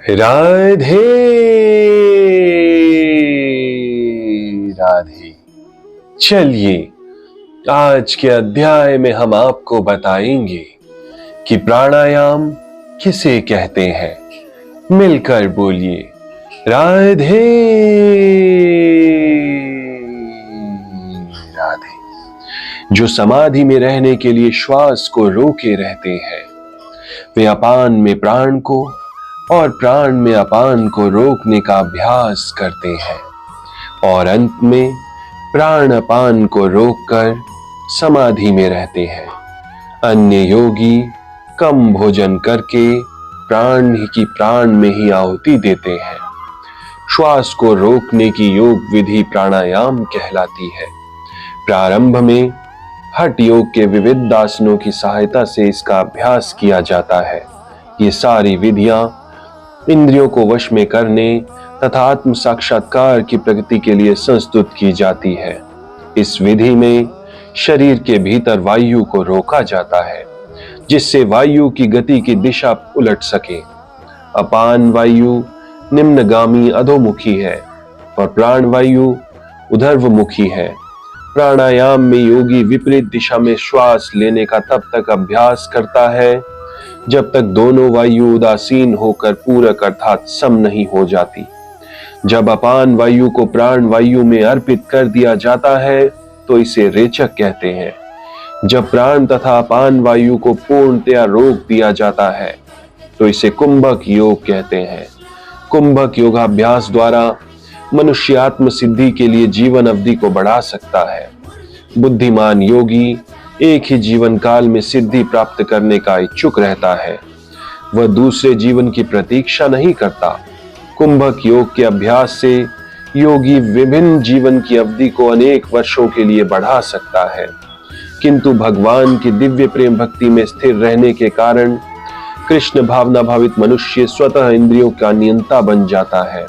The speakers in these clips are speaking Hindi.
राधे राधे। चलिए आज के अध्याय में हम आपको बताएंगे कि प्राणायाम किसे कहते हैं। मिलकर बोलिए राधे राधे। जो समाधि में रहने के लिए श्वास को रोके रहते हैं, वे अपान में प्राण को और प्राण में अपान को रोकने का अभ्यास करते हैं और अंत में प्राण अपान को रोककर समाधि में रहते हैं। अन्य योगी कम भोजन करके प्राण की प्राण में ही आहुति देते हैं। श्वास को रोकने की योग विधि प्राणायाम कहलाती है। प्रारंभ में हठ योग के विविध आसनों की सहायता से इसका अभ्यास किया जाता है। ये सारी विधियां इंद्रियों को वश में करने तथा आत्म साक्षात्कार की प्रगति के लिए संस्तुत की जाती है। इस विधि में शरीर के भीतर वायु को रोका जाता है, जिससे वायु की गति की दिशा उलट सके। अपान वायु निम्नगामी अधोमुखी है और प्राण वायु ऊर्ध्वमुखी है। प्राणायाम में योगी विपरीत दिशा में श्वास लेने का तब तक अभ्यास करता है जब तक दोनों वायु उदासीन होकर पूरक अर्थात सम नहीं हो जाती। जब अपान वायु को प्राण वायु में अर्पित कर दिया जाता है तो इसे रेचक कहते हैं। जब प्राण तथा अपान वायु को पूर्णतया रोक दिया जाता है तो इसे कुंभक योग कहते हैं। कुंभक योगाभ्यास द्वारा मनुष्य आत्म सिद्धि के लिए जीवन अवधि को बढ़ा सकता है। बुद्धिमान योगी एक ही जीवन काल में सिद्धि प्राप्त करने का इच्छुक रहता है। वह दूसरे जीवन की प्रतीक्षा नहीं करता। कुंभक योग के अभ्यास से योगी विभिन्न जीवन की अवधि को अनेक वर्षों के लिए बढ़ा सकता है, किंतु भगवान की दिव्य प्रेम भक्ति में स्थिर रहने के कारण कृष्ण भावना भावित मनुष्य स्वतः इंद्रियों का नियंता बन जाता है।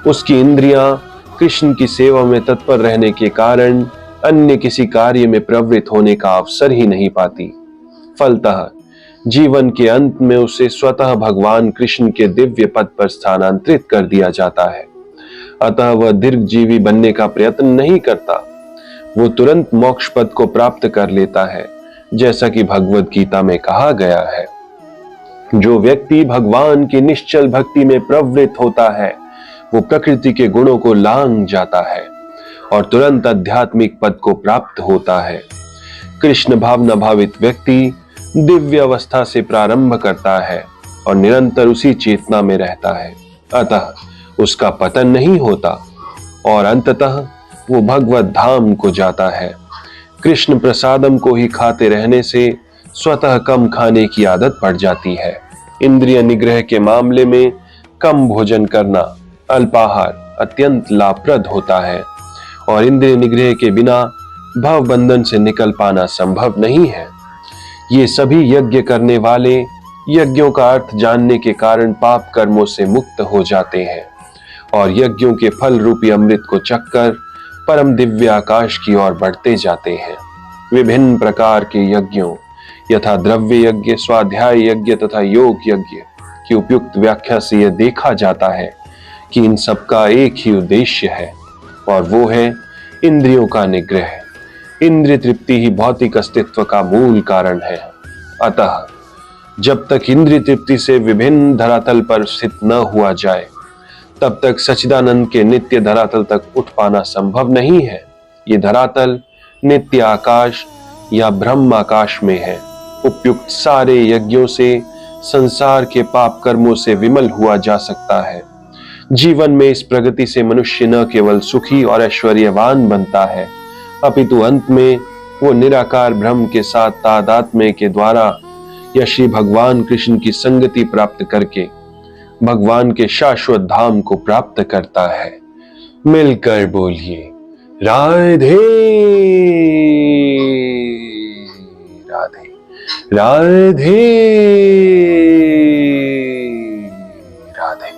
उसकी इंद्रियां कृष्ण की सेवा में तत्पर रहने के कारण अन्य किसी कार्य में प्रवृत्त होने का अवसर ही नहीं पाती। फलतः जीवन के अंत में उसे स्वतः भगवान कृष्ण के दिव्य पद पर स्थानांतरित कर दिया जाता है। अतः वह दीर्घजीवी बनने का प्रयत्न नहीं करता। वो तुरंत मोक्ष पद को प्राप्त कर लेता है, जैसा कि भगवद गीता में कहा गया है। जो व्यक्ति भगवान की निश्चल भक्ति में प्रवृत्त होता है, वो प्रकृति के गुणों को लांघ जाता है और तुरंत आध्यात्मिक पद को प्राप्त होता है। कृष्ण भावना भावित व्यक्ति दिव्य अवस्था से प्रारंभ करता है और निरंतर उसी चेतना में रहता है। अतः उसका पतन नहीं होता और अंततः वो भगवत धाम को जाता है। कृष्ण प्रसादम को ही खाते रहने से स्वतः कम खाने की आदत पड़ जाती है। इंद्रिय निग्रह के मामले में कम भोजन करना, अल्पाहार अत्यंत लाभप्रद होता है और इंद्रिय निग्रह के बिना भव बंधन से निकल पाना संभव नहीं है। ये सभी यज्ञ करने वाले यज्ञों का अर्थ जानने के कारण पाप कर्मों से मुक्त हो जाते हैं और यज्ञों के फल रूपी अमृत को चखकर परम दिव्य आकाश की ओर बढ़ते जाते हैं। विभिन्न प्रकार के यज्ञों यथा द्रव्य यज्ञ, स्वाध्याय यज्ञ तथा योग यज्ञ की उपयुक्त व्याख्या से यह देखा जाता है कि इन सबका एक ही उद्देश्य है और वो है इंद्रियों का निग्रह। इंद्रिय तृप्ति ही भौतिक अस्तित्व का मूल कारण है। अतः जब तक इंद्रिय तृप्ति से विभिन्न धरातल पर स्थित न हुआ जाए, तब तक सच्चिदानंद के नित्य धरातल तक उठ पाना संभव नहीं है। ये धरातल नित्य आकाश या ब्रह्म आकाश में है। उपयुक्त सारे यज्ञों से संसार के पाप कर्मों से विमल हुआ जा सकता है। जीवन में इस प्रगति से मनुष्य न केवल सुखी और ऐश्वर्यवान बनता है, अपितु अंत में वो निराकार ब्रह्म के साथ तादात्म्य के द्वारा या श्री भगवान कृष्ण की संगति प्राप्त करके भगवान के शाश्वत धाम को प्राप्त करता है। मिलकर बोलिए राधे राधे राधे राधे।